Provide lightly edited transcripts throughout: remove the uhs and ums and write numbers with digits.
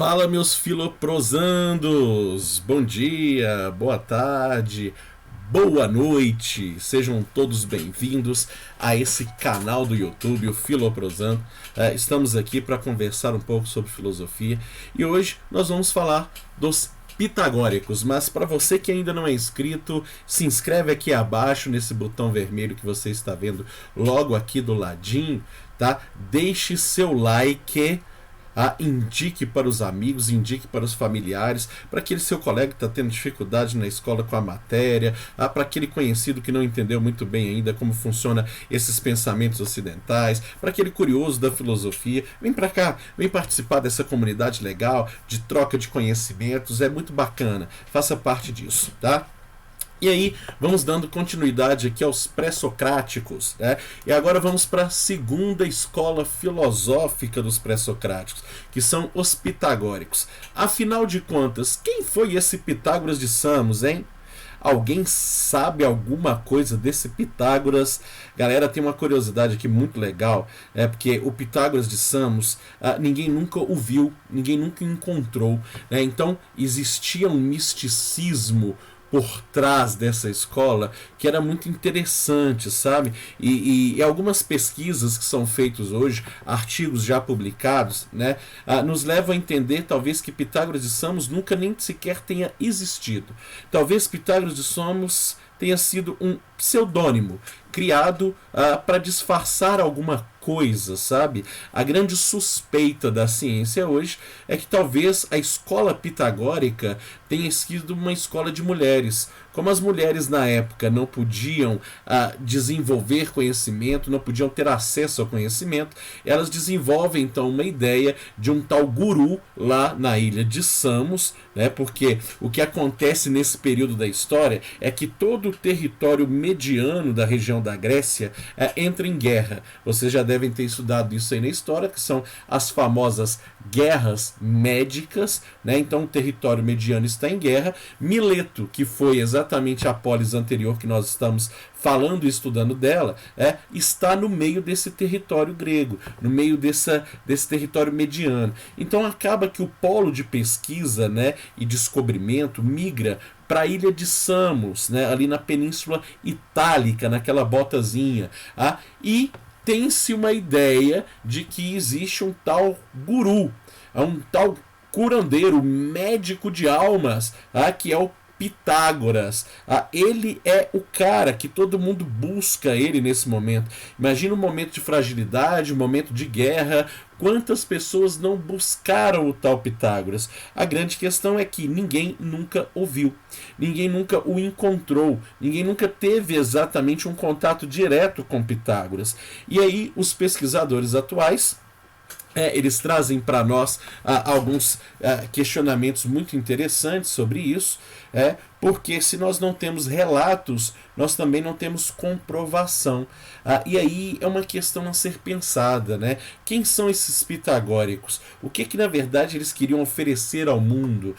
Fala, meus filoprosandos! Bom dia, boa tarde, boa noite! Sejam todos bem-vindos a esse canal do YouTube, o Filoprosando. Estamos aqui para conversar um pouco sobre filosofia e hoje nós vamos falar dos pitagóricos, mas para você que ainda não é inscrito, se inscreve aqui abaixo nesse botão vermelho que você está vendo logo aqui do ladinho, tá? Deixe seu like. Indique para os amigos, indique para os familiares, para aquele seu colega que está tendo dificuldade na escola com a matéria, para aquele conhecido que não entendeu muito bem ainda como funciona esses pensamentos ocidentais, para aquele curioso da filosofia. Vem para cá, vem participar dessa comunidade legal de troca de conhecimentos, é muito bacana, faça parte disso, tá? E aí, vamos dando continuidade aqui aos pré-socráticos, né? E agora vamos para a segunda escola filosófica dos pré-socráticos, que são os pitagóricos. Afinal de contas, quem foi esse Pitágoras de Samos, hein? Alguém sabe alguma coisa desse Pitágoras? Galera, tem uma curiosidade aqui muito legal, porque o Pitágoras de Samos, ninguém nunca o viu, ninguém nunca encontrou, né? Então, existia um misticismo por trás dessa escola que era muito interessante, sabe? E algumas pesquisas que são feitas hoje, artigos já publicados, né, nos levam a entender talvez que Pitágoras de Samos nunca nem sequer tenha existido. Talvez Pitágoras de Samos tenha sido um pseudônimo criado para disfarçar alguma coisa, sabe? A grande suspeita da ciência hoje é que talvez a escola pitagórica tenha sido uma escola de mulheres. Como as mulheres na época não podiam desenvolver conhecimento, não podiam ter acesso ao conhecimento, elas desenvolvem então uma ideia de um tal guru lá na ilha de Samos, né? Porque o que acontece nesse período da história é que todo o território mediano da região da Grécia entra em guerra. Vocês já devem ter estudado isso aí na história, que são as famosas guerras médicas, né? Então o território mediano está em guerra. Mileto, que foi exatamente a polis anterior que nós estamos falando e estudando dela, está no meio desse território grego, no meio desse território mediano. Então acaba que o polo de pesquisa, né, e descobrimento migra para a ilha de Samos, né, ali na Península Itálica, naquela botazinha, e tem-se uma ideia de que existe um tal guru, um tal curandeiro, médico de almas, que é o Pitágoras. Ele é o cara que todo mundo busca ele nesse momento. Imagina um momento de fragilidade, um momento de guerra. Quantas pessoas não buscaram o tal Pitágoras? A grande questão é que ninguém nunca o viu, ninguém nunca o encontrou, ninguém nunca teve exatamente um contato direto com Pitágoras. E aí os pesquisadores atuais eles trazem para nós alguns questionamentos muito interessantes sobre isso, porque se nós não temos relatos, nós também não temos comprovação. E aí é uma questão a ser pensada, né? Quem são esses pitagóricos? O que na verdade eles queriam oferecer ao mundo?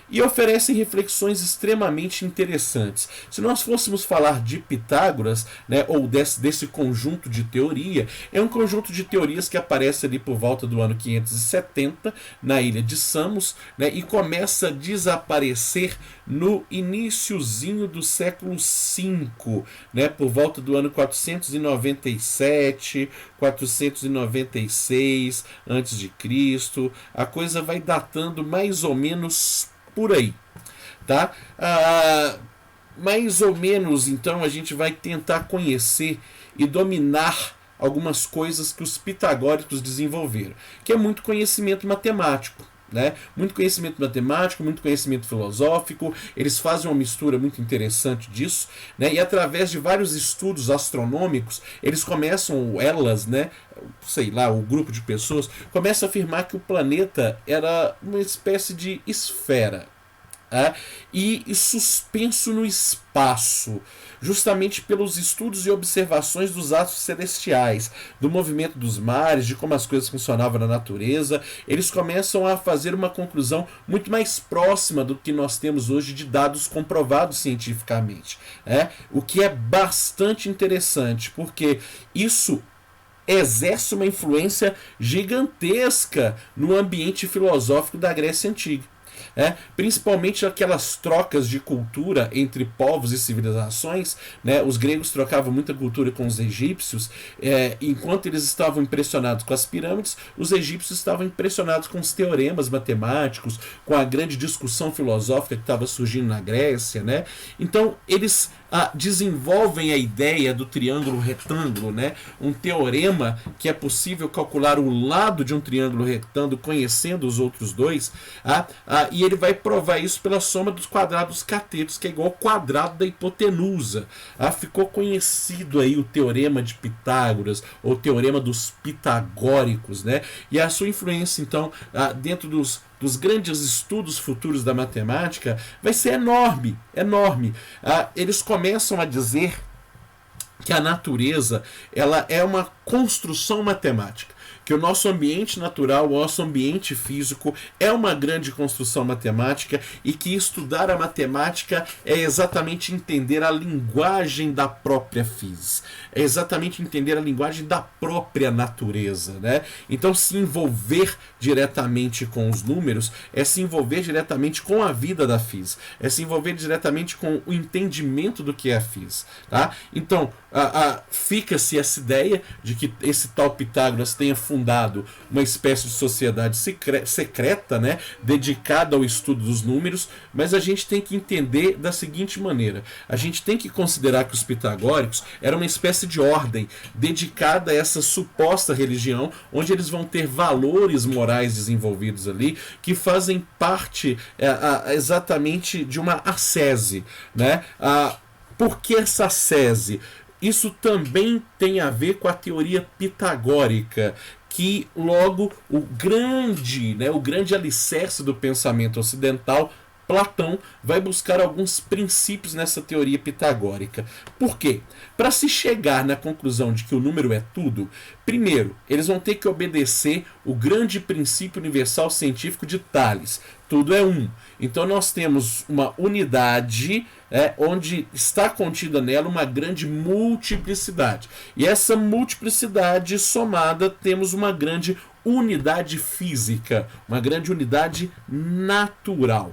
E oferecem reflexões extremamente interessantes. Se nós fôssemos falar de Pitágoras, né, ou desse conjunto de teoria, é um conjunto de teorias que aparece ali por volta do ano 570 na ilha de Samos, né, e começa a desaparecer no iniciozinho do século V, né, por volta do ano 497, 496 a.C. A coisa vai datando mais ou menos por aí, tá? Mais ou menos, então, a gente vai tentar conhecer e dominar algumas coisas que os pitagóricos desenvolveram, que é muito conhecimento matemático, né? Muito conhecimento matemático, muito conhecimento filosófico. Eles fazem uma mistura muito interessante disso, né? E através de vários estudos astronômicos, eles começam, né, sei lá, o grupo de pessoas começa a afirmar que o planeta era uma espécie de esfera, e suspenso no espaço, justamente pelos estudos e observações dos astros celestiais, do movimento dos mares, de como as coisas funcionavam na natureza. Eles começam a fazer uma conclusão muito mais próxima do que nós temos hoje de dados comprovados cientificamente, o que é bastante interessante, porque isso exerce uma influência gigantesca no ambiente filosófico da Grécia Antiga. Principalmente aquelas trocas de cultura entre povos e civilizações, né? Os gregos trocavam muita cultura com os egípcios, enquanto eles estavam impressionados com as pirâmides, os egípcios estavam impressionados com os teoremas matemáticos, com a grande discussão filosófica que estava surgindo na Grécia, né? Então eles desenvolvem a ideia do triângulo retângulo, né? Um teorema que é possível calcular o lado de um triângulo retângulo conhecendo os outros dois, e ele vai provar isso pela soma dos quadrados catetos, que é igual ao quadrado da hipotenusa. Ficou conhecido aí o teorema de Pitágoras, ou o teorema dos pitagóricos, né? E a sua influência, então, dentro dos grandes estudos futuros da matemática vai ser enorme, enorme. Eles começam a dizer que a natureza ela é uma construção matemática, que o nosso ambiente natural, o nosso ambiente físico é uma grande construção matemática e que estudar a matemática é exatamente entender a linguagem da própria física, é exatamente entender a linguagem da própria natureza, né? Então, se envolver diretamente com os números é se envolver diretamente com a vida da física, é se envolver diretamente com o entendimento do que é a física, tá? Então, fica-se essa ideia de que esse tal Pitágoras tenha fundado uma espécie de sociedade secreta, né, dedicada ao estudo dos números, mas a gente tem que entender da seguinte maneira: a gente tem que considerar que os pitagóricos eram uma espécie de ordem dedicada a essa suposta religião, onde eles vão ter valores morais desenvolvidos ali que fazem parte exatamente de uma ascese, né? Por que essa ascese? Isso também tem a ver com a teoria pitagórica, que logo o grande alicerce do pensamento ocidental, Platão, vai buscar alguns princípios nessa teoria pitagórica. Por quê? Para se chegar na conclusão de que o número é tudo, primeiro, eles vão ter que obedecer o grande princípio universal científico de Tales. Tudo é um. Então nós temos uma unidade onde está contida nela uma grande multiplicidade. E essa multiplicidade somada temos uma grande unidade física, uma grande unidade natural.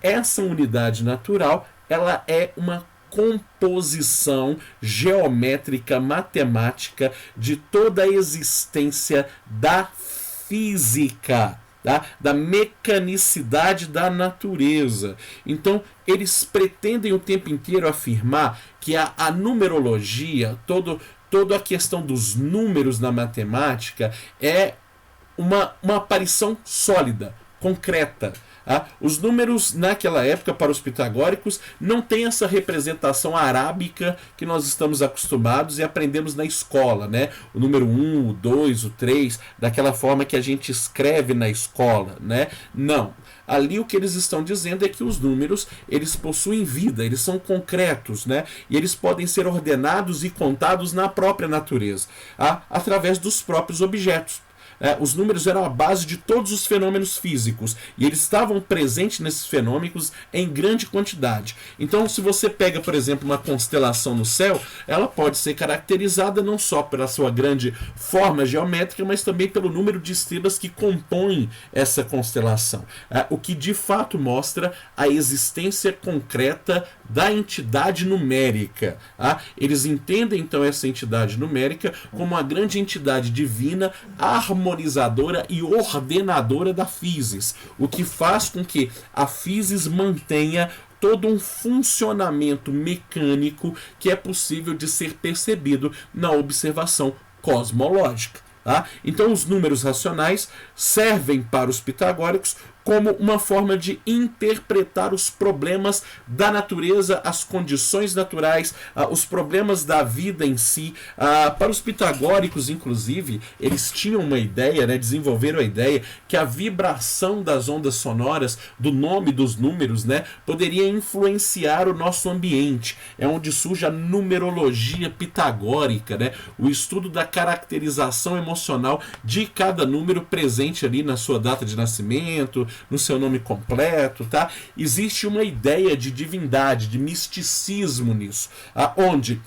Essa unidade natural ela é uma composição geométrica matemática de toda a existência da física, da mecanicidade da natureza. Então, eles pretendem o tempo inteiro afirmar que a numerologia, toda a questão dos números na matemática é uma aparição sólida, concreta. Os números naquela época para os pitagóricos não tem essa representação arábica que nós estamos acostumados e aprendemos na escola, né? O número 1, o 2, o 3, daquela forma que a gente escreve na escola, né? Não. Ali o que eles estão dizendo é que os números eles possuem vida, eles são concretos, né? E eles podem ser ordenados e contados na própria natureza, através dos próprios objetos. Os números eram a base de todos os fenômenos físicos e eles estavam presentes nesses fenômenos em grande quantidade. Então, se você pega, por exemplo, uma constelação no céu, ela pode ser caracterizada não só pela sua grande forma geométrica, mas também pelo número de estrelas que compõem essa constelação, o que de fato mostra a existência concreta da entidade numérica. Eles entendem então essa entidade numérica como uma grande entidade divina, harmonizadora e ordenadora da physis, o que faz com que a physis mantenha todo um funcionamento mecânico que é possível de ser percebido na observação cosmológica. Então os números racionais servem para os pitagóricos como uma forma de interpretar os problemas da natureza, as condições naturais, os problemas da vida em si. Para os pitagóricos, inclusive, eles tinham uma ideia, né, desenvolveram a ideia que a vibração das ondas sonoras, do nome dos números, né, poderia influenciar o nosso ambiente. É onde surge a numerologia pitagórica, né, o estudo da caracterização emocional emocional de cada número presente ali na sua data de nascimento, no seu nome completo, tá? Existe uma ideia de divindade, de misticismo nisso, onde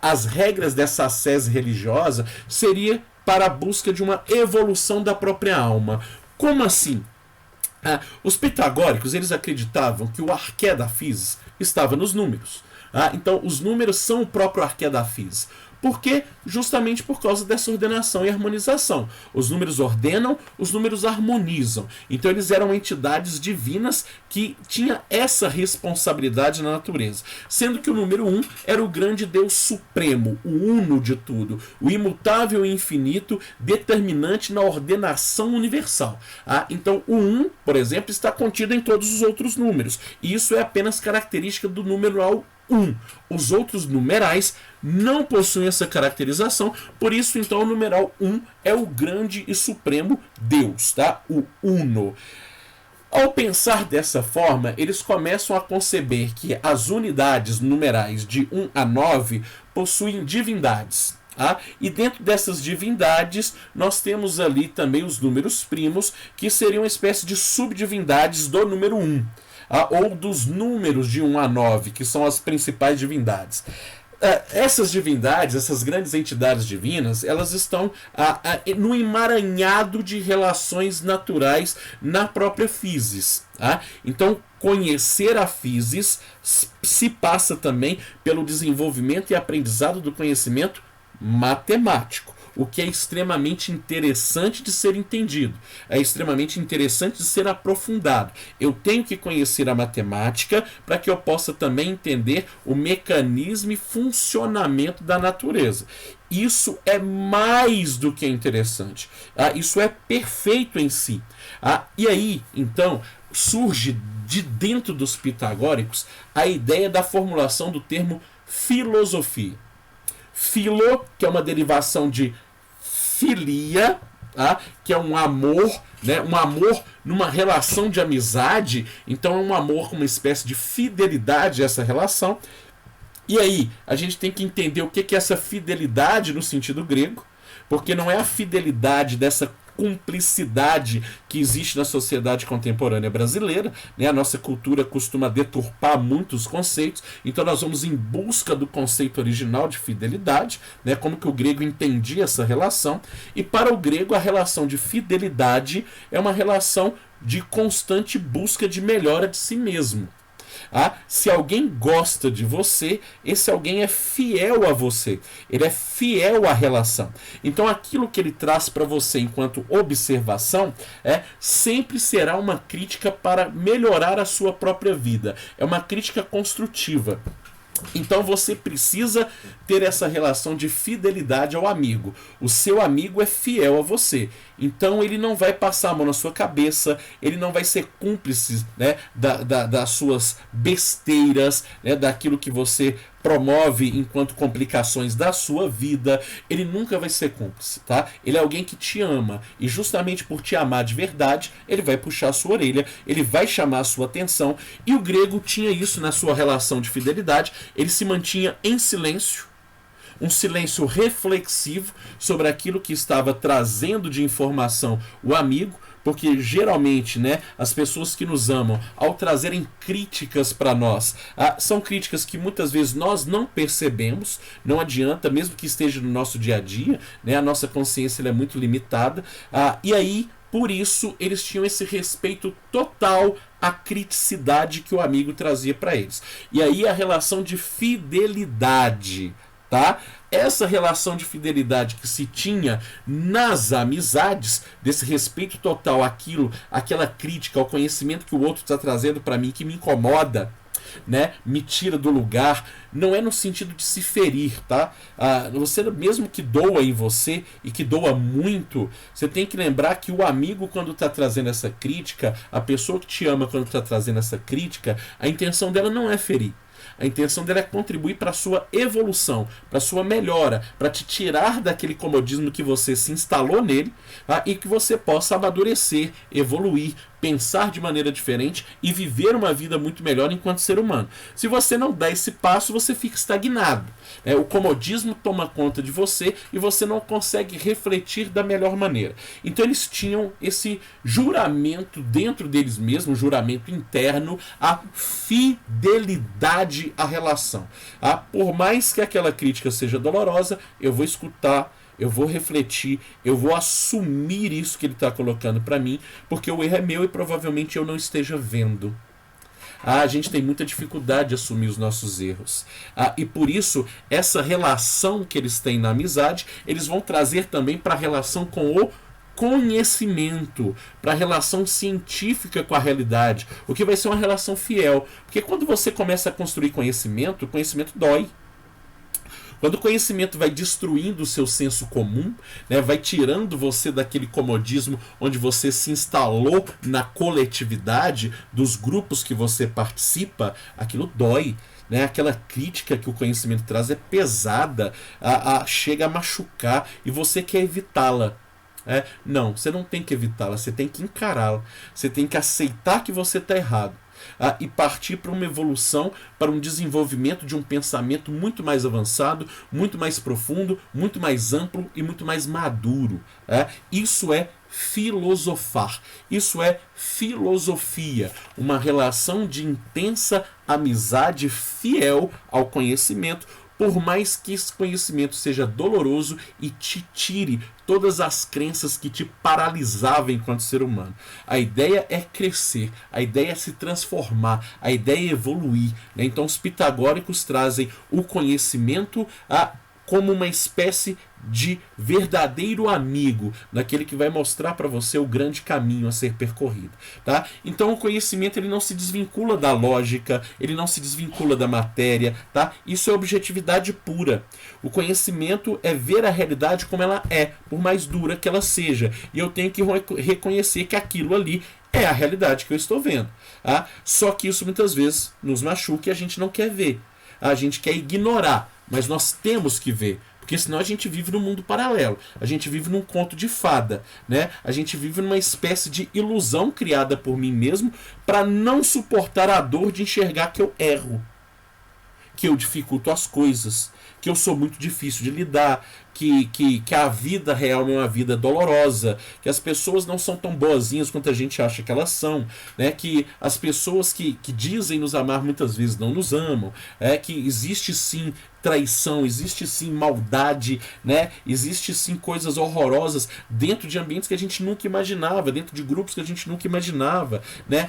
as regras dessa ascese religiosa seria para a busca de uma evolução da própria alma. Como assim? Os pitagóricos, eles acreditavam que o arqué da physis estava nos números. Então, os números são o próprio arqué da physis. Por quê? Justamente por causa dessa ordenação e harmonização. Os números ordenam, os números harmonizam. Então eles eram entidades divinas que tinham essa responsabilidade na natureza. Sendo que o número 1 era o grande Deus supremo, o uno de tudo, o imutável e infinito, determinante na ordenação universal. Então o 1, por exemplo, está contido em todos os outros números. E isso é apenas característica do numeral 1. Os outros numerais não possuem essa caracterização, por isso então o numeral 1 é o grande e supremo Deus, tá? O Uno. Ao pensar dessa forma, eles começam a conceber que as unidades numerais de 1 a 9 possuem divindades. E dentro dessas divindades nós temos ali também os números primos, que seriam uma espécie de subdivindades do número 1. Ou dos números de 1 a 9, que são as principais divindades. Essas divindades, essas grandes entidades divinas, elas estão no emaranhado de relações naturais na própria physis. Então, conhecer a physis se passa também pelo desenvolvimento e aprendizado do conhecimento matemático, o que é extremamente interessante de ser entendido, é extremamente interessante de ser aprofundado. Eu tenho que conhecer a matemática para que eu possa também entender o mecanismo e funcionamento da natureza. Isso é mais do que interessante. Isso é perfeito em si. E aí, então, surge de dentro dos pitagóricos a ideia da formulação do termo filosofia. Philo, que é uma derivação de filia, que é um amor, né? Um amor numa relação de amizade. Então é um amor com uma espécie de fidelidade a essa relação. E aí, a gente tem que entender o que é essa fidelidade no sentido grego, porque não é a fidelidade dessa cumplicidade que existe na sociedade contemporânea brasileira, né? A nossa cultura costuma deturpar muitos conceitos, então nós vamos em busca do conceito original de fidelidade, né? Como que o grego entendia essa relação, e para o grego a relação de fidelidade é uma relação de constante busca de melhora de si mesmo. Se alguém gosta de você, esse alguém é fiel a você, ele é fiel à relação. Então aquilo que ele traz para você enquanto observação sempre será uma crítica para melhorar a sua própria vida, é uma crítica construtiva. Então você precisa ter essa relação de fidelidade ao amigo. O seu amigo é fiel a você. Então ele não vai passar a mão na sua cabeça, ele não vai ser cúmplice, né, das suas besteiras, né, daquilo que você promove enquanto complicações da sua vida. Ele nunca vai ser cúmplice, tá? Ele é alguém que te ama, e justamente por te amar de verdade, ele vai puxar a sua orelha, ele vai chamar a sua atenção, e o grego tinha isso na sua relação de fidelidade. Ele se mantinha em silêncio, um silêncio reflexivo sobre aquilo que estava trazendo de informação o amigo, porque geralmente, né, as pessoas que nos amam, ao trazerem críticas para nós, são críticas que muitas vezes nós não percebemos, não adianta, mesmo que esteja no nosso dia a dia, né, a nossa consciência é muito limitada, e aí, por isso, eles tinham esse respeito total à criticidade que o amigo trazia para eles. E aí a relação de fidelidade, tá? Essa relação de fidelidade que se tinha nas amizades, desse respeito total àquilo, àquela crítica, ao conhecimento que o outro está trazendo para mim, que me incomoda, né, me tira do lugar, não é no sentido de se ferir, tá? Você, mesmo que doa em você e que doa muito, você tem que lembrar que o amigo, quando está trazendo essa crítica, a pessoa que te ama quando está trazendo essa crítica, a intenção dela não é ferir. A intenção dela é contribuir para a sua evolução, para a sua melhora, para te tirar daquele comodismo que você se instalou nele, e que você possa amadurecer, evoluir, pensar de maneira diferente e viver uma vida muito melhor enquanto ser humano. Se você não dá esse passo, você fica estagnado. O comodismo toma conta de você e você não consegue refletir da melhor maneira. Então eles tinham esse juramento dentro deles mesmos, um juramento interno, a fidelidade à relação. Por mais que aquela crítica seja dolorosa, eu vou escutar, eu vou refletir, eu vou assumir isso que ele está colocando para mim, porque o erro é meu e provavelmente eu não esteja vendo. A gente tem muita dificuldade de assumir os nossos erros. E por isso, essa relação que eles têm na amizade, eles vão trazer também para a relação com o conhecimento, para a relação científica com a realidade, o que vai ser uma relação fiel. Porque quando você começa a construir conhecimento, o conhecimento dói. Quando o conhecimento vai destruindo o seu senso comum, vai tirando você daquele comodismo onde você se instalou na coletividade dos grupos que você participa, aquilo dói. Aquela crítica que o conhecimento traz é pesada, chega a machucar e você quer evitá-la. Não, você não tem que evitá-la, você tem que encará-la. Você tem que aceitar que você está errado. E partir para uma evolução, para um desenvolvimento de um pensamento muito mais avançado, muito mais profundo, muito mais amplo e muito mais maduro. Isso é filosofar, isso é filosofia, uma relação de intensa amizade fiel ao conhecimento, por mais que esse conhecimento seja doloroso e te tire todas as crenças que te paralisavam enquanto ser humano. A ideia é crescer, a ideia é se transformar, a ideia é evoluir. Então os pitagóricos trazem o conhecimento como uma espécie de verdadeiro amigo, daquele que vai mostrar para você o grande caminho a ser percorrido. Então o conhecimento ele não se desvincula da lógica, ele não se desvincula da matéria. Isso é objetividade pura. O conhecimento é ver a realidade como ela é, por mais dura que ela seja. E eu tenho que reconhecer que aquilo ali é a realidade que eu estou vendo. Só que isso muitas vezes nos machuca e a gente não quer ver. A gente quer ignorar, mas nós temos que ver. Porque senão a gente vive num mundo paralelo. A gente vive num conto de fada. A gente vive numa espécie de ilusão criada por mim mesmo para não suportar a dor de enxergar que eu erro. Que eu dificulto as coisas. Que eu sou muito difícil de lidar. Que a vida real é uma vida dolorosa. Que as pessoas não são tão boazinhas quanto a gente acha que elas são. Que as pessoas que dizem nos amar muitas vezes não nos amam. Que existe sim traição, existe sim maldade, existe sim coisas horrorosas dentro de ambientes que a gente nunca imaginava, dentro de grupos que a gente nunca imaginava.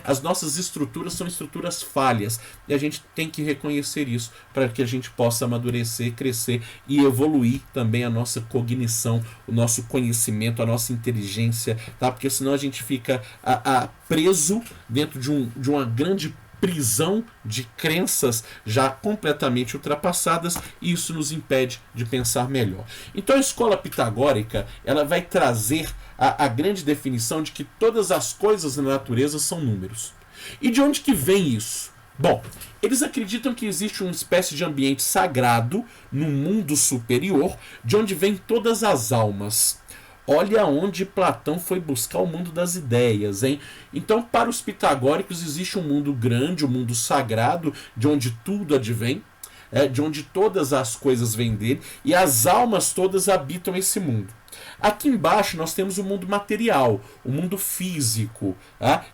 As nossas estruturas são estruturas falhas e a gente tem que reconhecer isso para que a gente possa amadurecer, crescer e evoluir também a nossa cognição, o nosso conhecimento, a nossa inteligência, porque senão a gente fica preso dentro de uma grande prisão de crenças já completamente ultrapassadas, e isso nos impede de pensar melhor. Então a escola pitagórica ela vai trazer a grande definição de que todas as coisas na natureza são números. E de onde que vem isso? Bom, eles acreditam que existe uma espécie de ambiente sagrado no mundo superior, de onde vêm todas as almas. Olha onde Platão foi buscar o mundo das ideias, hein? Então, para os pitagóricos, existe um mundo grande, um mundo sagrado, de onde tudo advém, de onde todas as coisas vêm dele, e as almas todas habitam esse mundo. Aqui embaixo nós temos o mundo material, o mundo físico,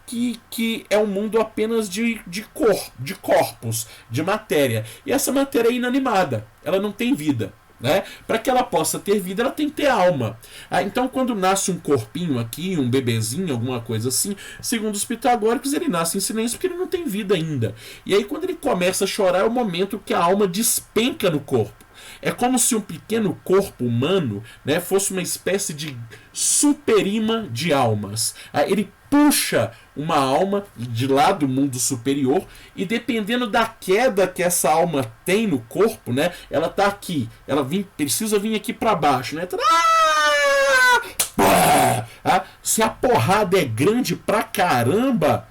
que é um mundo apenas de corpos, de matéria. E essa matéria é inanimada, ela não tem vida. Para que ela possa ter vida, ela tem que ter alma. Então, quando nasce um corpinho aqui, um bebezinho, alguma coisa assim, segundo os pitagóricos, ele nasce em silêncio porque ele não tem vida ainda. E aí, quando ele começa a chorar, é o momento que a alma despenca no corpo. É como se um pequeno corpo humano fosse uma espécie de superimã de almas. Ele puxa uma alma de lá do mundo superior e dependendo da queda que essa alma tem no corpo, ela está aqui, ela precisa vir aqui para baixo, se a porrada é grande pra caramba,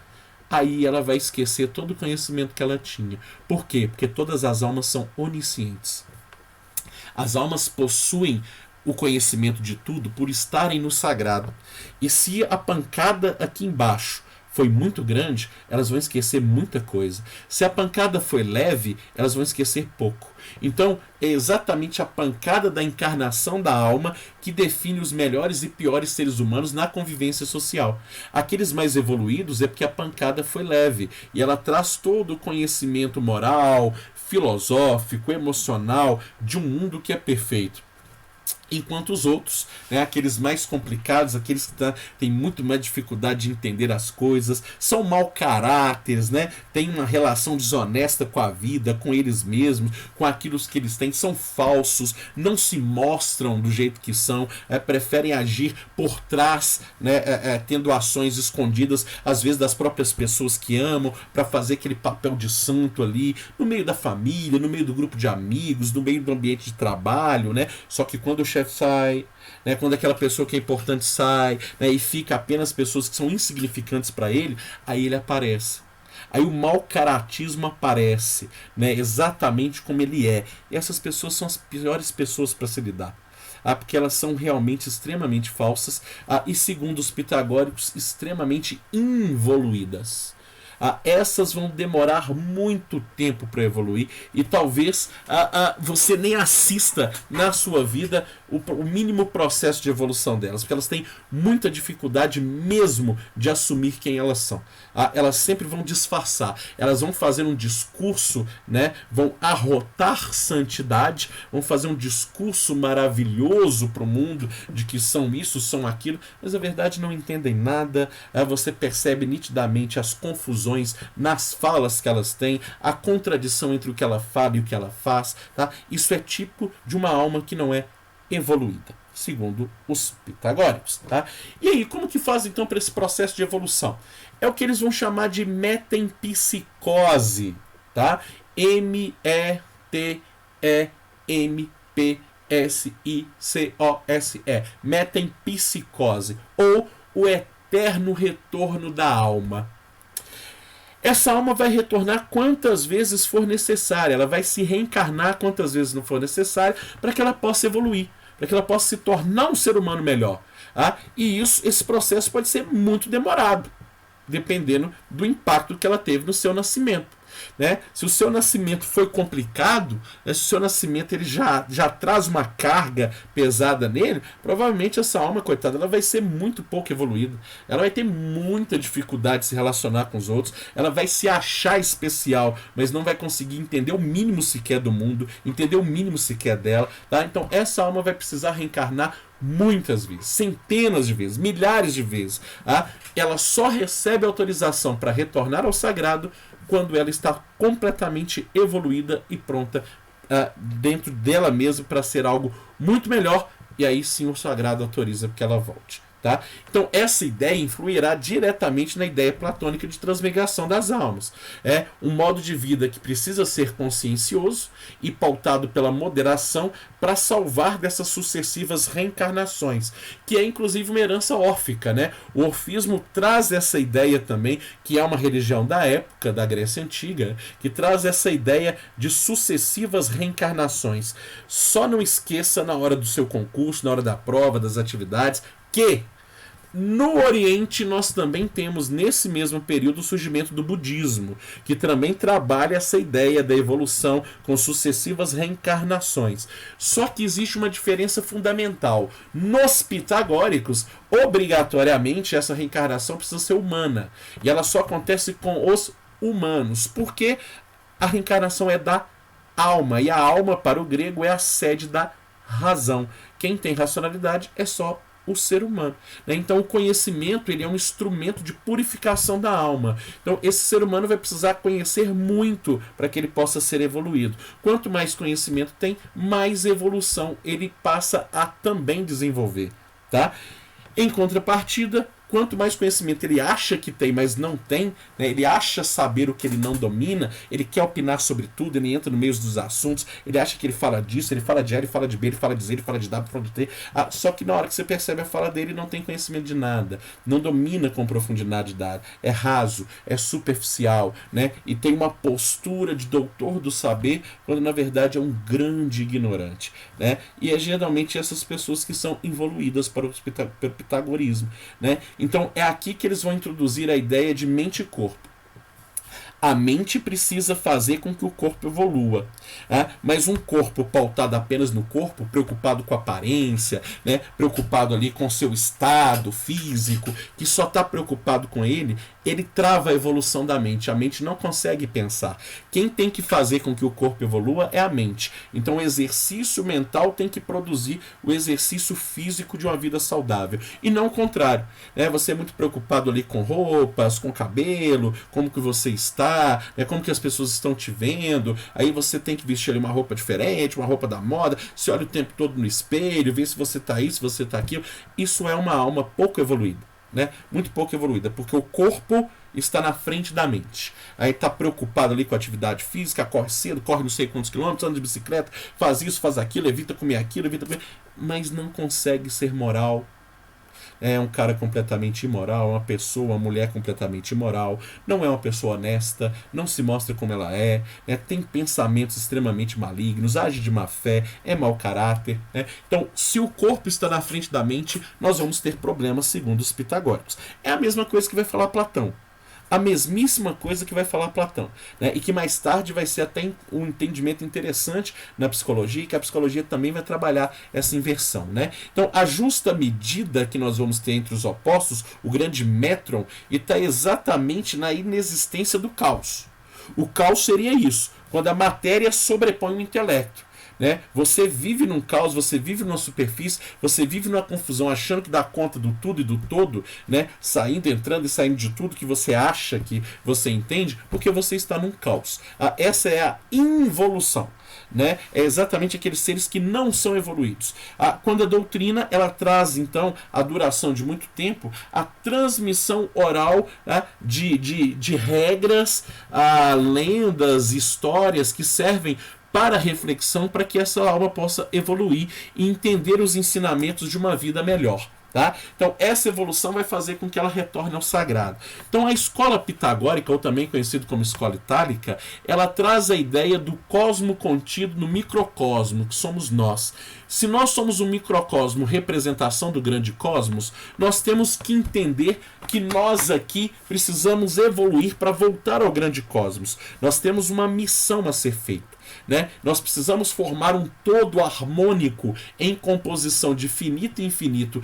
aí ela vai esquecer todo o conhecimento que ela tinha. Por quê? Porque todas as almas são oniscientes. As almas possuem o conhecimento de tudo por estarem no sagrado. E se a pancada aqui embaixo foi muito grande, elas vão esquecer muita coisa. Se a pancada foi leve, elas vão esquecer pouco. Então, é exatamente a pancada da encarnação da alma que define os melhores e piores seres humanos na convivência social. Aqueles mais evoluídos é porque a pancada foi leve e ela traz todo o conhecimento moral, filosófico, emocional de um mundo que é perfeito. Enquanto os outros, né, aqueles mais complicados, aqueles que têm muito mais dificuldade de entender as coisas, são mau caráteres, né, têm uma relação desonesta com a vida, com eles mesmos, com aquilo que eles têm, são falsos, não se mostram do jeito que são, preferem agir por trás, né, tendo ações escondidas, às vezes das próprias pessoas que amam, para fazer aquele papel de santo ali, no meio da família, no meio do grupo de amigos, no meio do ambiente de trabalho, né, só que quando o chefe sai, né, quando aquela pessoa que é importante sai, né, e fica apenas pessoas que são insignificantes para ele, aí ele aparece. Aí o mau caratismo aparece, né, exatamente como ele é. E essas pessoas são as piores pessoas para se lidar. Porque elas são realmente extremamente falsas e, segundo os pitagóricos, extremamente involuídas. Essas vão demorar muito tempo para evoluir e talvez você nem assista na sua vida o mínimo processo de evolução delas, porque elas têm muita dificuldade mesmo de assumir quem elas são. Elas sempre vão disfarçar, elas vão fazer um discurso, né, vão arrotar santidade, vão fazer um discurso maravilhoso para o mundo de que são isso, são aquilo, mas na verdade não entendem nada. Você percebe nitidamente as confusões nas falas que elas têm, a contradição entre o que ela fala e o que ela faz, tá? Isso é tipo de uma alma que não é evoluída, segundo os pitagóricos, tá? E aí, como que faz então para esse processo de evolução? É o que eles vão chamar de metempsicose, tá? metempsicose, metempsicose, ou o eterno retorno da alma. Essa alma vai retornar quantas vezes for necessária, ela vai se reencarnar quantas vezes não for necessário para que ela possa evoluir, para que ela possa se tornar um ser humano melhor. E esse processo pode ser muito demorado, dependendo do impacto que ela teve no seu nascimento. Né? Se o seu nascimento foi complicado, né? Se o seu nascimento ele já traz uma carga pesada nele, provavelmente essa alma, coitada, ela vai ser muito pouco evoluída. Ela vai ter muita dificuldade de se relacionar com os outros, ela vai se achar especial, mas não vai conseguir entender o mínimo sequer do mundo, entender o mínimo sequer dela. Tá? Então essa alma vai precisar reencarnar muitas vezes, centenas de vezes, milhares de vezes. Ela só recebe autorização para retornar ao sagrado quando ela está completamente evoluída e pronta dentro dela mesma para ser algo muito melhor, e aí sim o sagrado autoriza que ela volte. Tá? Então essa ideia influirá diretamente na ideia platônica de transmigração das almas. É um modo de vida que precisa ser consciencioso e pautado pela moderação para salvar dessas sucessivas reencarnações, que é inclusive uma herança órfica. Né? O orfismo traz essa ideia também, que é uma religião da época da Grécia Antiga, que traz essa ideia de sucessivas reencarnações. Só não esqueça na hora do seu concurso, na hora da prova, das atividades, que no Oriente nós também temos nesse mesmo período o surgimento do budismo, que também trabalha essa ideia da evolução com sucessivas reencarnações. Só que existe uma diferença fundamental. Nos pitagóricos, obrigatoriamente essa reencarnação precisa ser humana, e ela só acontece com os humanos, porque a reencarnação é da alma, e a alma para o grego é a sede da razão. Quem tem racionalidade é só o ser humano. Né? Então o conhecimento ele é um instrumento de purificação da alma. Então esse ser humano vai precisar conhecer muito para que ele possa ser evoluído. Quanto mais conhecimento tem, mais evolução ele passa a também desenvolver. Tá? Em contrapartida, quanto mais conhecimento ele acha que tem, mas não tem, né? Ele acha saber o que ele não domina, ele quer opinar sobre tudo, ele entra no meio dos assuntos, ele acha que ele fala disso, ele fala de A, ele fala de B, ele fala de Z, ele fala de W, ele fala de T. Só que na hora que você percebe a fala dele, ele não tem conhecimento de nada, não domina com profundidade da é raso, é superficial, né? E tem uma postura de doutor do saber, quando na verdade é um grande ignorante. Né? E é geralmente essas pessoas que são evoluídas para o pitagorismo, né? Então é aqui que eles vão introduzir a ideia de mente e corpo. A mente precisa fazer com que o corpo evolua, né? Mas um corpo pautado apenas no corpo, preocupado com a aparência, né? Preocupado ali com o seu estado físico, que só está preocupado com ele trava a evolução da mente. A mente não consegue pensar. Quem tem que fazer com que o corpo evolua é a mente. Então o exercício mental tem que produzir o exercício físico de uma vida saudável. E não o contrário, né? Você é muito preocupado ali com roupas, com cabelo, como que você está, né? Como que as pessoas estão te vendo. Aí você tem que vestir ali uma roupa diferente, uma roupa da moda. Se olha o tempo todo no espelho, vê se você está isso, se você está aquilo. Isso é uma alma pouco evoluída. Né? Muito pouco evoluída, porque o corpo está na frente da mente. Aí está preocupado ali com a atividade física, corre cedo, corre não sei quantos quilômetros, anda de bicicleta, faz isso, faz aquilo, evita comer aquilo, evita comer, mas não consegue ser moral. É um cara completamente imoral, uma pessoa, uma mulher completamente imoral, não é uma pessoa honesta, não se mostra como ela é, né? Tem pensamentos extremamente malignos, age de má fé, é mau caráter, né? Então, se o corpo está na frente da mente, nós vamos ter problemas segundo os pitagóricos. É a mesma coisa que vai falar Platão. A mesmíssima coisa que vai falar Platão, né? E que mais tarde vai ser até um entendimento interessante na psicologia, e que a psicologia também vai trabalhar essa inversão, né? Então, a justa medida que nós vamos ter entre os opostos, o grande métron, está exatamente na inexistência do caos. O caos seria isso, quando a matéria sobrepõe o intelecto. Né? Você vive num caos, você vive numa superfície, você vive numa confusão, achando que dá conta do tudo e do todo, né? Saindo, entrando e saindo de tudo que você acha que você entende, porque você está num caos. Essa é a involução. Né? É exatamente aqueles seres que não são evoluídos. Quando a doutrina ela traz então a duração de muito tempo, a transmissão oral, né, de regras, lendas, histórias que servem para reflexão, para que essa alma possa evoluir e entender os ensinamentos de uma vida melhor. Tá? Então essa evolução vai fazer com que ela retorne ao sagrado. Então a escola pitagórica, ou também conhecida como escola itálica, ela traz a ideia do cosmo contido no microcosmo, que somos nós. Se nós somos um microcosmo, representação do grande cosmos, nós temos que entender que nós aqui precisamos evoluir para voltar ao grande cosmos. Nós temos uma missão a ser feita. Né? Nós precisamos formar um todo harmônico em composição de finito e infinito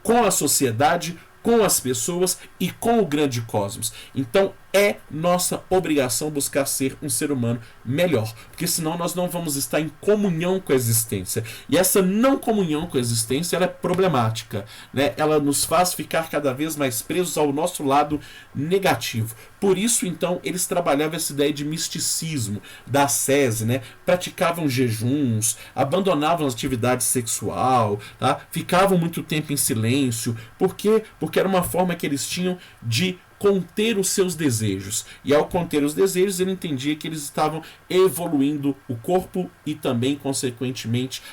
com a sociedade, com as pessoas e com o grande cosmos. Então é nossa obrigação buscar ser um ser humano melhor, porque senão nós não vamos estar em comunhão com a existência. E essa não comunhão com a existência ela é problemática, né? Ela nos faz ficar cada vez mais presos ao nosso lado negativo. Por isso, então, eles trabalhavam essa ideia de misticismo, da ascese, né? Praticavam jejuns, abandonavam a atividade sexual, tá? Ficavam muito tempo em silêncio. Por quê? Porque era uma forma que eles tinham de conter os seus desejos. E ao conter os desejos, ele entendia que eles estavam evoluindo o corpo e também, consequentemente,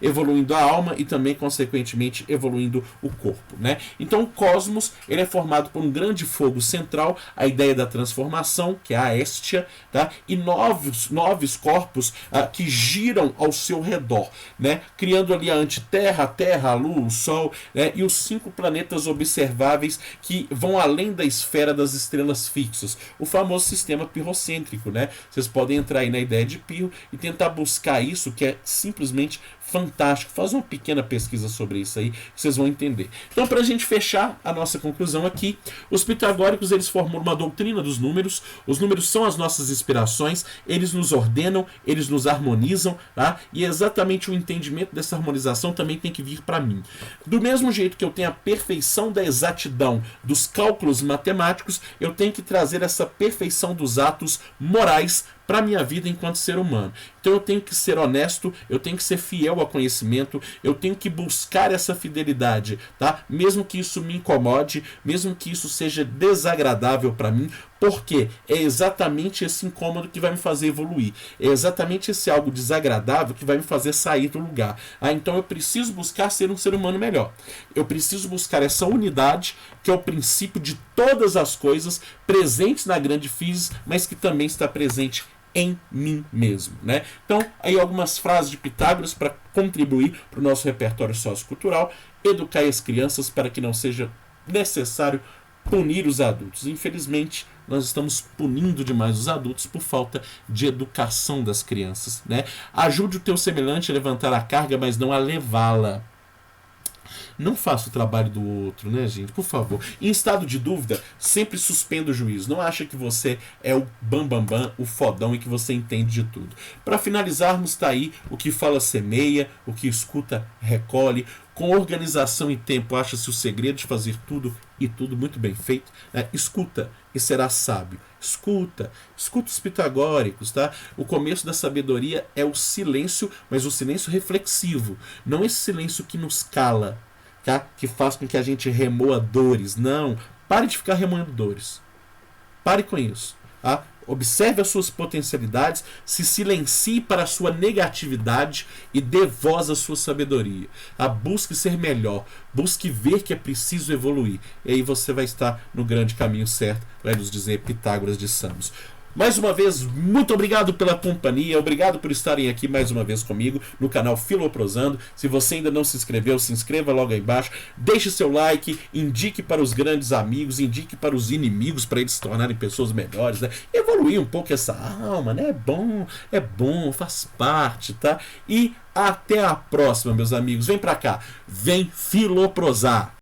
evoluindo a alma e também, consequentemente, evoluindo o corpo, né? Então, o cosmos, ele é formado por um grande fogo central, a ideia da transformação, que é a éstia, tá? E novos corpos que giram ao seu redor, né? Criando ali a antiterra, a terra, a lua, o sol, né? E os 5 planetas observáveis que vão além da esfera das estrelas fixas, o famoso sistema pirrocêntrico, né? Vocês podem entrar aí na ideia de Pirro e tentar buscar isso, que é simplesmente fantástico. Faz uma pequena pesquisa sobre isso aí, que vocês vão entender. Então, para a gente fechar a nossa conclusão aqui, os pitagóricos eles formam uma doutrina dos números. Os números são as nossas inspirações, eles nos ordenam, eles nos harmonizam, tá? E exatamente o entendimento dessa harmonização também tem que vir para mim. Do mesmo jeito que eu tenho a perfeição da exatidão dos cálculos matemáticos, eu tenho que trazer essa perfeição dos atos morais para a minha vida enquanto ser humano. Então eu tenho que ser honesto, eu tenho que ser fiel ao conhecimento, eu tenho que buscar essa fidelidade, tá? Mesmo que isso me incomode, mesmo que isso seja desagradável para mim, porque é exatamente esse incômodo que vai me fazer evoluir. É exatamente esse algo desagradável que vai me fazer sair do lugar. Então eu preciso buscar ser um ser humano melhor. Eu preciso buscar essa unidade, que é o princípio de todas as coisas presentes na grande física, mas que também está presente em mim mesmo, né? Então, aí algumas frases de Pitágoras para contribuir para o nosso repertório sociocultural. Educai as crianças para que não sejam necessário punir os adultos. Infelizmente, nós estamos punindo demais os adultos por falta de educação das crianças, né? Ajude o teu semelhante a levantar a carga, mas não a levá-la. Não faça o trabalho do outro, né, gente? Por favor. Em estado de dúvida, sempre suspenda o juízo. Não acha que você é o bambambam, o fodão e que você entende de tudo. Para finalizarmos, tá aí: o que fala semeia, o que escuta recolhe. Com organização e tempo, acha-se o segredo de fazer tudo e tudo muito bem feito. Né? Escuta e será sábio. Escuta os pitagóricos, tá? O começo da sabedoria é o silêncio, mas o silêncio reflexivo. Não esse silêncio que nos cala, tá? Que faz com que a gente remoa dores. Não, pare de ficar remoendo dores. Pare com isso, tá? Observe as suas potencialidades, se silencie para a sua negatividade e dê voz à sua sabedoria. Busque ser melhor, busque ver que é preciso evoluir. E aí você vai estar no grande caminho certo, vai nos dizer Pitágoras de Samos. Mais uma vez, muito obrigado pela companhia, obrigado por estarem aqui mais uma vez comigo no canal Filoprosando. Se você ainda não se inscreveu, se inscreva logo aí embaixo, deixe seu like, indique para os grandes amigos, indique para os inimigos, para eles se tornarem pessoas melhores, né? Evoluir um pouco essa alma, né? É bom, faz parte, tá? E até a próxima, meus amigos. Vem pra cá, vem filoprosar.